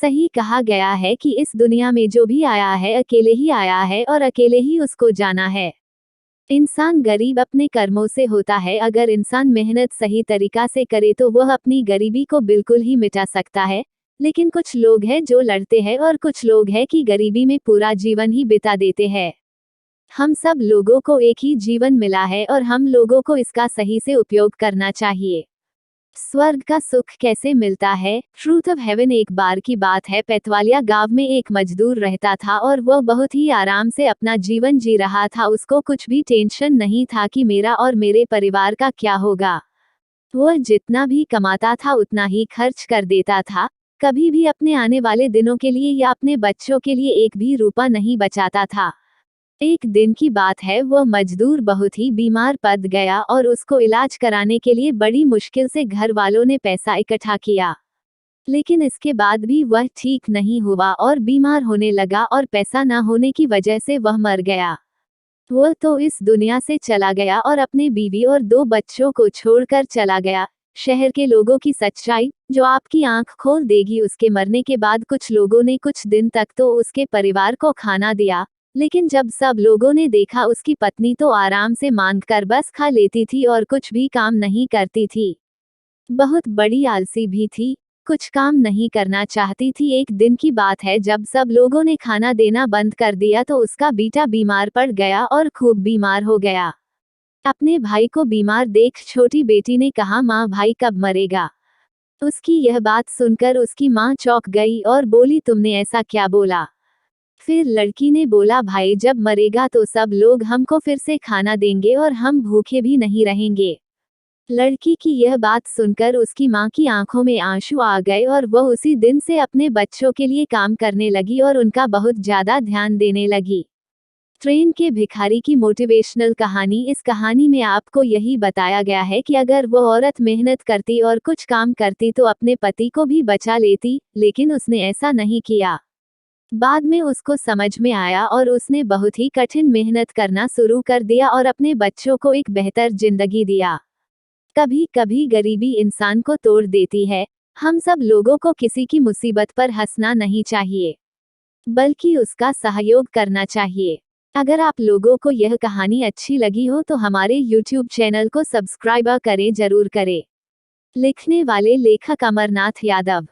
सही कहा गया है कि इस दुनिया में जो भी आया है अकेले ही आया है और अकेले ही उसको जाना है। इंसान गरीब अपने कर्मों से होता है। अगर इंसान मेहनत सही तरीका से करे तो वह अपनी गरीबी को बिल्कुल ही मिटा सकता है। लेकिन कुछ लोग हैं जो लड़ते हैं और कुछ लोग हैं कि गरीबी में पूरा जीवन ही बिता देते हैं। हम सब लोगों को एक ही जीवन मिला है और हम लोगों को इसका सही से उपयोग करना चाहिए। स्वर्ग का सुख कैसे मिलता है? Truth of haven. एक बार की बात है, पेतवालिया गांव में एक मजदूर रहता था और वह बहुत ही आराम से अपना जीवन जी रहा था। उसको कुछ भी टेंशन नहीं था कि मेरा और मेरे परिवार का क्या होगा। वह जितना भी कमाता था उतना ही खर्च कर देता था। कभी भी अपने आने वाले दिनों के लिए या अपने बच्चों के लिए एक भी रुपया नहीं बचाता था। एक दिन की बात है, वह मजदूर बहुत ही बीमार पड़ गया और उसको इलाज कराने के लिए बड़ी मुश्किल से घर वालों ने पैसा इकट्ठा किया। लेकिन इसके बाद भी वह ठीक नहीं हुआ और बीमार होने लगा और पैसा न होने की वजह से वह मर गया। वह तो इस दुनिया से चला गया और अपने बीवी और 2 बच्चों को छोड़कर चला गया। शहर के लोगों की सच्चाई जो आपकी आंख खोल देगी। उसके मरने के बाद कुछ लोगों ने कुछ दिन तक तो उसके परिवार को खाना दिया, लेकिन जब सब लोगों ने देखा उसकी पत्नी तो आराम से मांगकर बस खा लेती थी और कुछ भी काम नहीं करती थी। बहुत बड़ी आलसी भी थी, कुछ काम नहीं करना चाहती थी। एक दिन की बात है, जब सब लोगों ने खाना देना बंद कर दिया तो उसका बेटा बीमार पड़ गया और खूब बीमार हो गया। अपने भाई को बीमार देख छोटी बेटी ने कहा, माँ भाई कब मरेगा? उसकी यह बात सुनकर उसकी माँ चौंक गई और बोली, तुमने ऐसा क्या बोला? फिर लड़की ने बोला, भाई जब मरेगा तो सब लोग हमको फिर से खाना देंगे और हम भूखे भी नहीं रहेंगे। लड़की की यह बात सुनकर उसकी माँ की आंखों में आंसू आ गए और वह उसी दिन से अपने बच्चों के लिए काम करने लगी और उनका बहुत ज्यादा ध्यान देने लगी। ट्रेन के भिखारी की मोटिवेशनल कहानी। इस कहानी में आपको यही बताया गया है कि अगर वो औरत मेहनत करती और कुछ काम करती तो अपने पति को भी बचा लेती, लेकिन उसने ऐसा नहीं किया। बाद में उसको समझ में आया और उसने बहुत ही कठिन मेहनत करना शुरू कर दिया और अपने बच्चों को एक बेहतर जिंदगी दिया। कभी कभी गरीबी इंसान को तोड़ देती है। हम सब लोगों को किसी की मुसीबत पर हंसना नहीं चाहिए, बल्कि उसका सहयोग करना चाहिए। अगर आप लोगों को यह कहानी अच्छी लगी हो तो हमारे YouTube चैनल को सब्सक्राइब करें, जरूर करें। लिखने वाले लेखक अमरनाथ यादव।